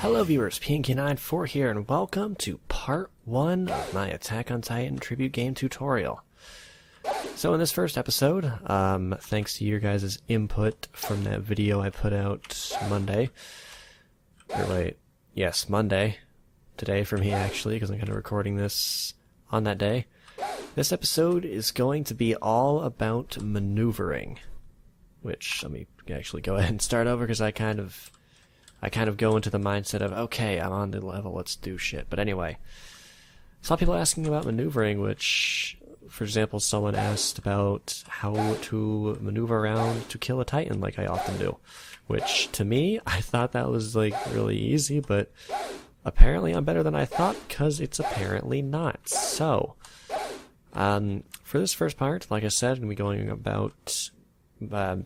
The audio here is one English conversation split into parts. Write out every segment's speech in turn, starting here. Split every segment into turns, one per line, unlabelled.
Hello viewers, Pinky94 here, and welcome to part 1 of my Attack on Titan tribute game tutorial. So in this first episode, thanks to your guys' input from that video I put out Monday, Monday, today for me actually, because I'm kind of recording this on that day. This episode is going to be all about maneuvering, which, let me actually go ahead and start over because I kind of go into the mindset of, okay, I'm on the level, let's do shit. But anyway, I saw people asking about maneuvering, which, for example, someone asked about how to maneuver around to kill a Titan like I often do. Which, to me, I thought that was, like, really easy, but apparently I'm better than I thought, because it's apparently not. So, for this first part, like I said, I'm going to be going about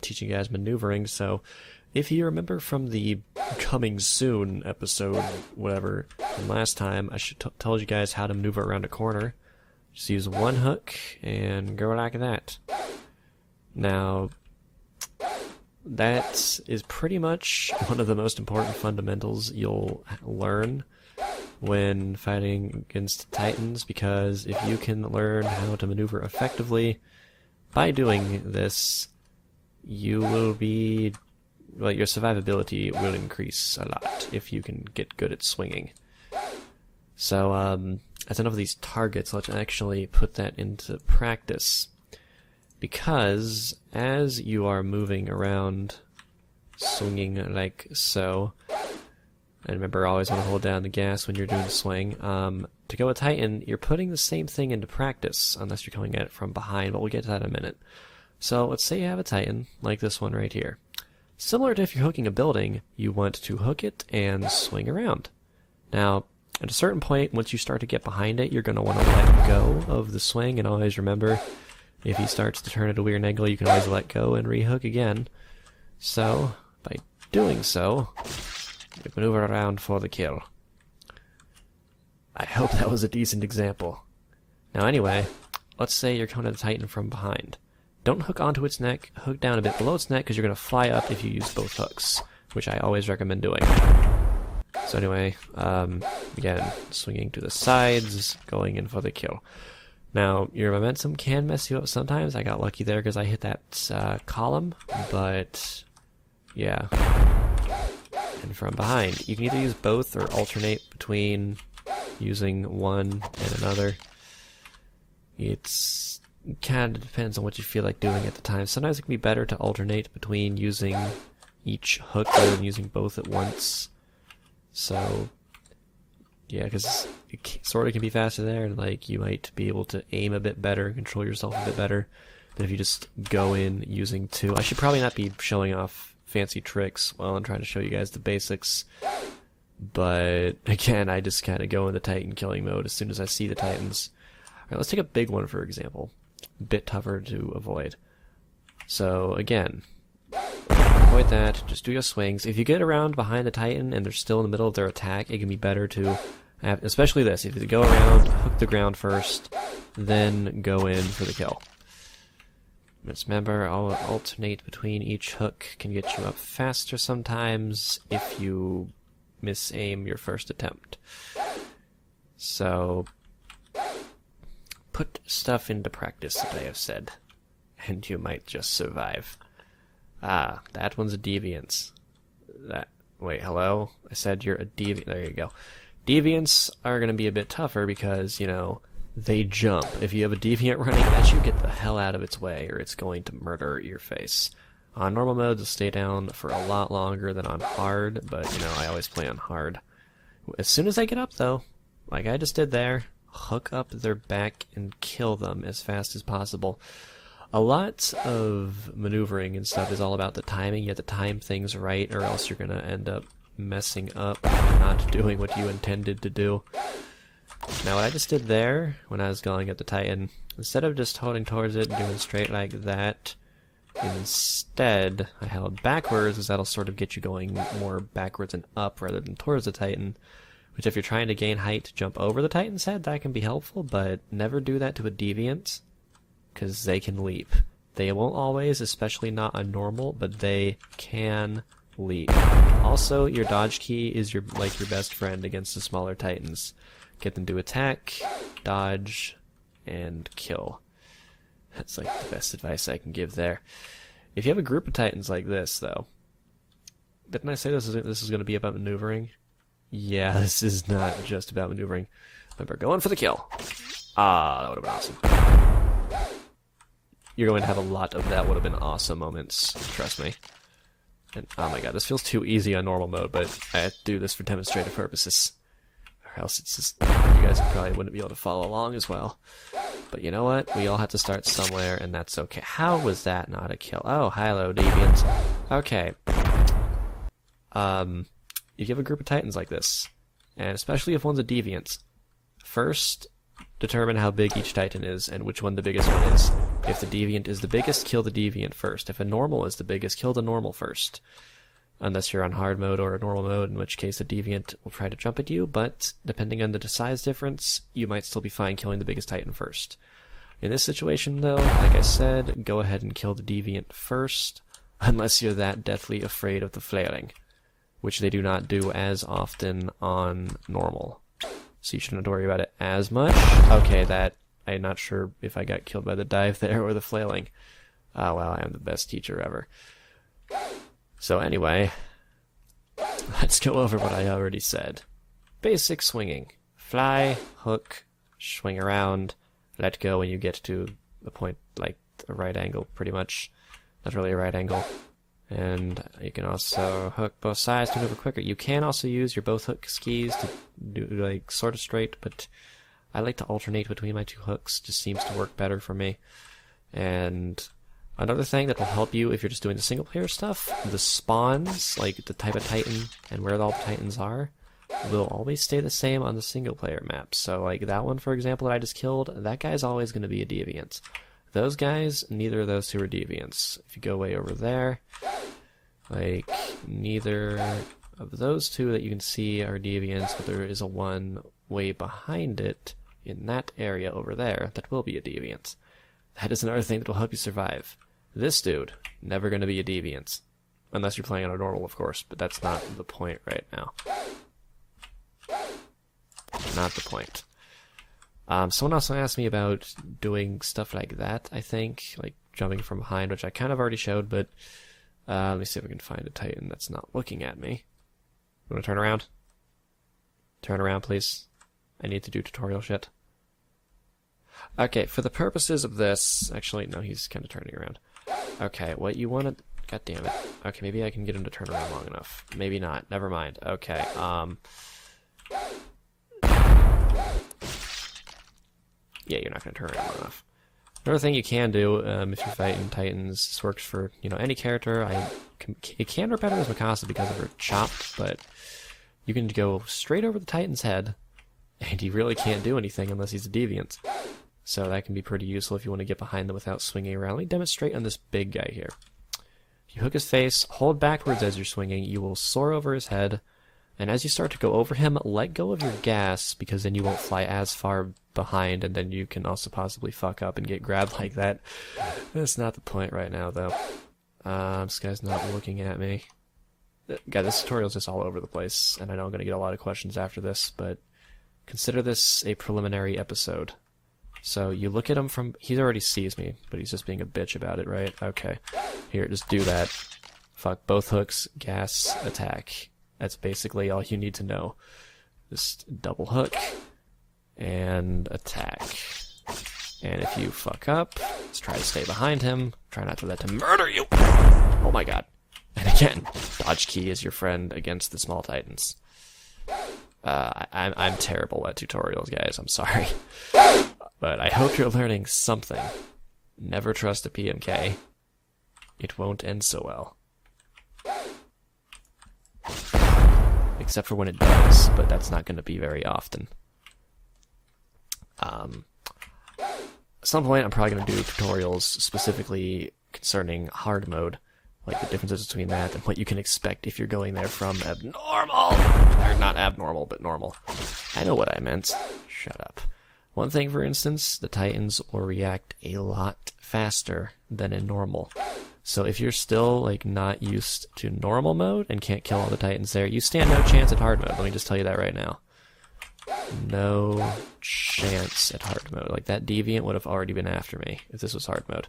teaching you guys maneuvering, so if you remember from the coming soon episode, whatever, from last time, I should told you guys how to maneuver around a corner. Just use one hook and go like that. Now, that is pretty much one of the most important fundamentals you'll learn when fighting against Titans, because if you can learn how to maneuver effectively by doing this, you will be... well, your survivability will increase a lot if you can get good at swinging. So, as enough of these targets, let's actually put that into practice. Because, as you are moving around, swinging like so, and remember, always want to hold down the gas when you're doing the swing, to go with Titan, you're putting the same thing into practice, unless you're coming at it from behind, but we'll get to that in a minute. So, let's say you have a Titan, like this one right here. Similar to if you're hooking a building, you want to hook it and swing around. Now, at a certain point, once you start to get behind it, you're going to want to let go of the swing, and always remember, if he starts to turn at a weird angle, you can always let go and rehook again. So, by doing so, you maneuver around for the kill. I hope that was a decent example. Now anyway, let's say you're coming at the Titan from behind. Don't hook onto its neck, hook down a bit below its neck, because you're going to fly up if you use both hooks, which I always recommend doing. So anyway, again, swinging to the sides, going in for the kill. Now, your momentum can mess you up sometimes. I got lucky there because I hit that column, but yeah. And from behind, you can either use both or alternate between using one and another. It's kind of depends on what you feel like doing at the time. Sometimes it can be better to alternate between using each hook rather than using both at once. So, yeah, because it sort of can be faster there, and like you might be able to aim a bit better, control yourself a bit better than if you just go in using two. I should probably not be showing off fancy tricks while I'm trying to show you guys the basics, but again, I just kind of go in the Titan killing mode as soon as I see the Titans. Alright, let's take a big one for example. A bit tougher to avoid. So again, avoid that, just do your swings. If you get around behind the Titan and they're still in the middle of their attack, it can be better to have, especially this, if you go around, hook the ground first, then go in for the kill. Just remember, I'll alternate between each hook, can get you up faster sometimes if you misaim your first attempt. So, put stuff into practice that I have said, and you might just survive. Ah, that one's a deviance. Wait, hello? I said you're a deviant. There you go. Deviants are going to be a bit tougher because, you know, they jump. If you have a deviant running at you, get the hell out of its way, or it's going to murder your face. On normal mode, they'll stay down for a lot longer than on hard, but, you know, I always play on hard. As soon as I get up, though, like I just did there, hook up their back and kill them as fast as possible. A lot of maneuvering and stuff is all about the timing. You have to time things right, or else you're going to end up messing up and not doing what you intended to do. Now, what I just did there, when I was going at the Titan, instead of just holding towards it and doing straight like that, instead, I held backwards, because that'll sort of get you going more backwards and up rather than towards the Titan. Which, if you're trying to gain height to jump over the Titan's head, that can be helpful, but never do that to a deviant, because they can leap. They won't always, especially not on normal, but they can leap. Also, your dodge key is your best friend against the smaller titans. Get them to attack, dodge, and kill. That's like the best advice I can give there. If you have a group of titans like this, though, didn't I say this is going to be about maneuvering? Yeah, this is not just about maneuvering. Remember, going for the kill. Ah, that would have been awesome. You're going to have a lot of that would have been awesome moments, trust me. And oh my god, this feels too easy on normal mode, but I have to do this for demonstrative purposes. Or else it's just, you guys probably wouldn't be able to follow along as well. But you know what? We all have to start somewhere, and that's okay. How was that not a kill? Oh, hello, deviants. Okay. If you have a group of titans like this, and especially if one's a deviant, first determine how big each titan is and which one the biggest one is. If the deviant is the biggest, kill the deviant first. If a normal is the biggest, kill the normal first. Unless you're on hard mode or a normal mode, in which case a deviant will try to jump at you, but depending on the size difference, you might still be fine killing the biggest titan first. In this situation, though, like I said, go ahead and kill the deviant first, unless you're that deathly afraid of the flailing, which they do not do as often on normal. So you shouldn't worry about it as much. Okay, I'm not sure if I got killed by the dive there or the flailing. Oh wow, I am the best teacher ever. So anyway, let's go over what I already said. Basic swinging. Fly, hook, swing around, let go when you get to the point, like a right angle, pretty much. Not really a right angle. And you can also hook both sides to maneuver quicker. You can also use your both hook skis to do like sort of straight, but I like to alternate between my two hooks. Just seems to work better for me. And another thing that will help you if you're just doing the single player stuff, the spawns, like the type of titan and where all the titans are, will always stay the same on the single player map. So like that one, for example, that I just killed, that guy's always going to be a deviant. Those guys, neither of those two are deviants. If you go way over there, like neither of those two that you can see are deviants, but there is a one way behind it in that area over there that will be a deviant. That is another thing that will help you survive. This dude, never going to be a deviant. Unless you're playing on a normal, of course, but that's not the point right now. Not the point. Someone also asked me about doing stuff like that, I think, like jumping from behind, which I kind of already showed, but let me see if I can find a titan that's not looking at me. You want to turn around? Turn around, please. I need to do tutorial shit. Okay, for the purposes of this... Actually, no, he's kind of turning around. Okay, what you want to... God damn it. Okay, maybe I can get him to turn around long enough. Maybe not. Never mind. Okay, yeah, you're not going to turn around long enough. Another thing you can do, if you're fighting titans, this works for, any character. It can work better as Mikasa because of her chop, but you can go straight over the titan's head, and he really can't do anything unless he's a deviant. So that can be pretty useful if you want to get behind them without swinging around. Let me demonstrate on this big guy here. If you hook his face, hold backwards as you're swinging, you will soar over his head, and as you start to go over him, let go of your gas, because then you won't fly as far behind, and then you can also possibly fuck up and get grabbed like that. That's not the point right now, though. This guy's not looking at me. God, this tutorial's just all over the place, and I know I'm going to get a lot of questions after this, but consider this a preliminary episode. So you look at him from... He already sees me, but he's just being a bitch about it, right? Okay. Here, just do that. Fuck both hooks, gas, attack. That's basically all you need to know. Just double hook and attack. And if you fuck up, just try to stay behind him. Try not to let him murder you. Oh my god. And again, dodge key is your friend against the small titans. I'm terrible at tutorials, guys. I'm sorry. But I hope you're learning something. Never trust a PMK. It won't end so well. Except for when it does, but that's not going to be very often. At some point, I'm probably going to do tutorials specifically concerning hard mode, like the differences between that and what you can expect if you're going there from abnormal, or not abnormal, but normal. I know what I meant. Shut up. One thing, for instance, the Titans will react a lot faster than in normal. So if you're still like not used to normal mode and can't kill all the Titans there, you stand no chance at hard mode. Let me just tell you that right now. No chance at hard mode. Like, that deviant would have already been after me if this was hard mode.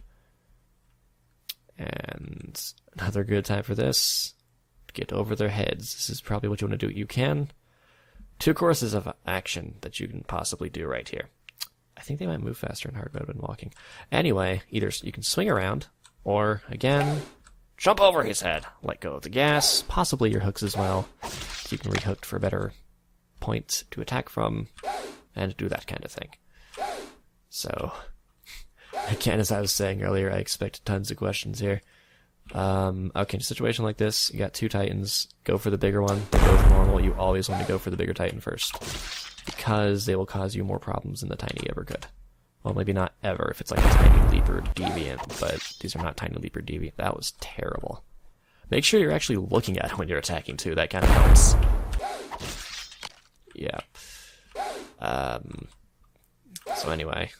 And another good time for this, get over their heads. This is probably what you want to do. You can, 2 courses of action that you can possibly do right here. I think they might move faster in hard mode when walking. Anyway, either you can swing around, or again, jump over his head, let go of the gas, possibly your hooks as well, so you can rehook for a better point to attack from, and do that kind of thing. So, again, as I was saying earlier, I expect tons of questions here. Okay, in a situation like this, you got 2 Titans, go for the bigger one, they go with normal, you always want to go for the bigger Titan first, because they will cause you more problems than the tiny ever could. Well, maybe not ever if it's like a tiny leaper deviant, but these are not tiny leaper deviant. That was terrible. Make sure you're actually looking at it when you're attacking too, that kind of helps. Yeah. So anyway,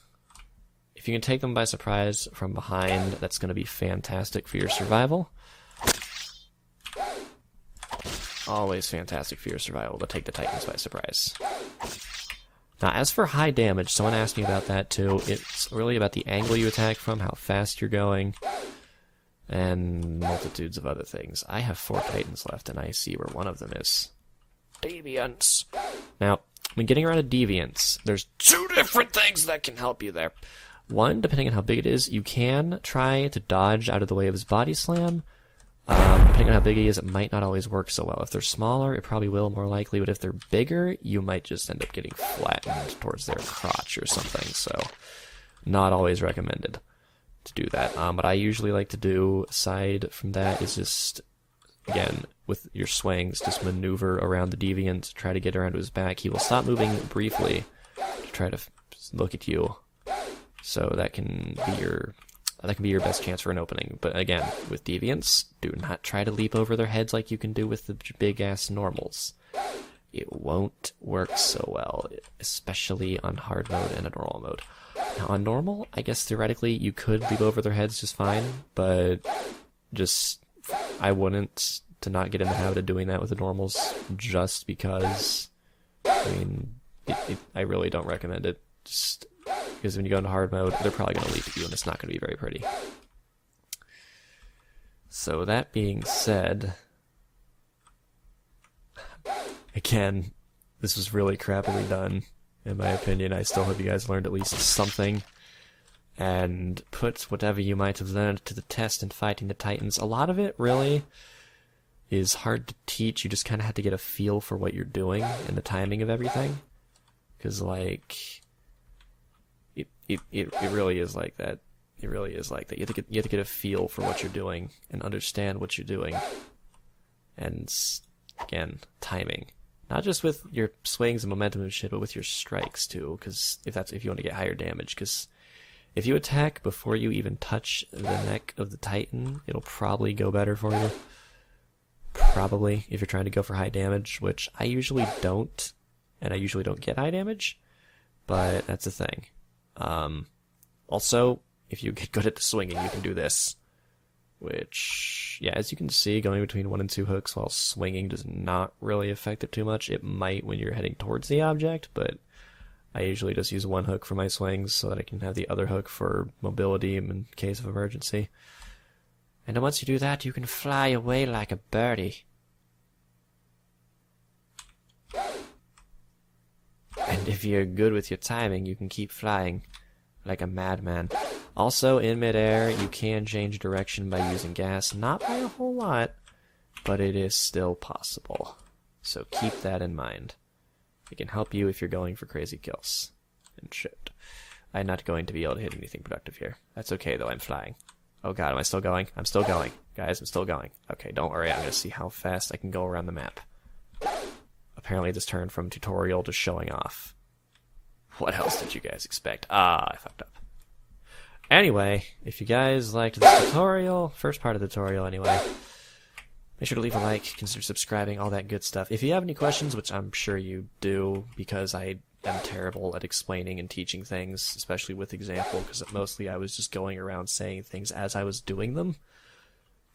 if you can take them by surprise from behind, that's going to be fantastic for your survival. Always fantastic for your survival to take the Titans by surprise. Now, as for high damage, someone asked me about that too. It's really about the angle you attack from, how fast you're going, and multitudes of other things. I have 4 Titans left, and I see where one of them is. Deviants. Now, when getting around to Deviants, there's 2 different things that can help you there. One, depending on how big it is, you can try to dodge out of the way of his body slam. Depending on how big he is, it might not always work so well. If they're smaller, it probably will, more likely, but if they're bigger, you might just end up getting flattened towards their crotch or something, so not always recommended to do that. What I usually like to do, aside from that, is just, again, with your swings, just maneuver around the deviant, try to get around to his back. He will stop moving briefly to try to look at you, so that can be your best chance for an opening. But again, with deviants, do not try to leap over their heads like you can do with the big-ass normals. It won't work so well, especially on hard mode and a normal mode. Now, on normal, I guess theoretically you could leap over their heads just fine, but just, I wouldn't, to not get in the habit of doing that with the normals, just because, I mean, I really don't recommend it. Just because when you go into hard mode, they're probably going to leap at you, and it's not going to be very pretty. So that being said, again, this was really crappily done, in my opinion. I still hope you guys learned at least something, and put whatever you might have learned to the test in fighting the Titans. A lot of it, really, is hard to teach. You just kind of have to get a feel for what you're doing and the timing of everything. Because, like, it really is like that. It really is like that. You have to get a feel for what you're doing and understand what you're doing. And again, timing. Not just with your swings and momentum and shit, but with your strikes too. Because if you want to get higher damage, because if you attack before you even touch the neck of the Titan, it'll probably go better for you. Probably, if you're trying to go for high damage, which I usually don't, and I usually don't get high damage. But that's the thing. Also, if you get good at the swinging, you can do this. Which, yeah, as you can see, going between 1 and 2 hooks while swinging does not really affect it too much. It might when you're heading towards the object, but I usually just use 1 hook for my swings so that I can have the other hook for mobility in case of emergency. And then once you do that, you can fly away like a birdie. And if you're good with your timing, you can keep flying like a madman. Also, in midair, you can change direction by using gas. Not by a whole lot, but it is still possible. So keep that in mind. It can help you if you're going for crazy kills. And shit. I'm not going to be able to hit anything productive here. That's okay, though. I'm flying. Oh god, am I still going? I'm still going. Guys, I'm still going. Okay, don't worry. I'm going to see how fast I can go around the map. Apparently this turned from tutorial to showing off. What else did you guys expect? I fucked up. Anyway, if you guys liked this tutorial, first part of the tutorial anyway, make sure to leave a like, consider subscribing, all that good stuff. If you have any questions, which I'm sure you do, because I am terrible at explaining and teaching things, especially with example, because mostly I was just going around saying things as I was doing them.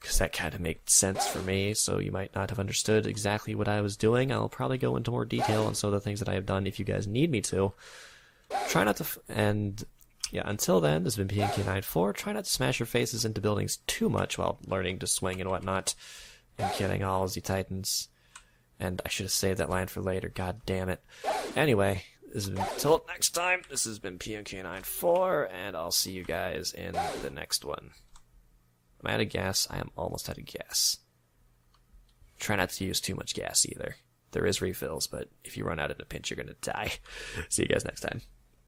because that kind of made sense for me, so you might not have understood exactly what I was doing. I'll probably go into more detail on some of the things that I have done if you guys need me to. Try not to... and yeah, until then, this has been PNK94. Try not to smash your faces into buildings too much while learning to swing and whatnot, and killing all of the titans. And I should have saved that line for later, god damn it. Anyway, until next time, this has been PNK94, and I'll see you guys in the next one. I'm out of gas. I am almost out of gas. Try not to use too much gas either. There is refills, but if you run out in a pinch, you're gonna die. See you guys next time.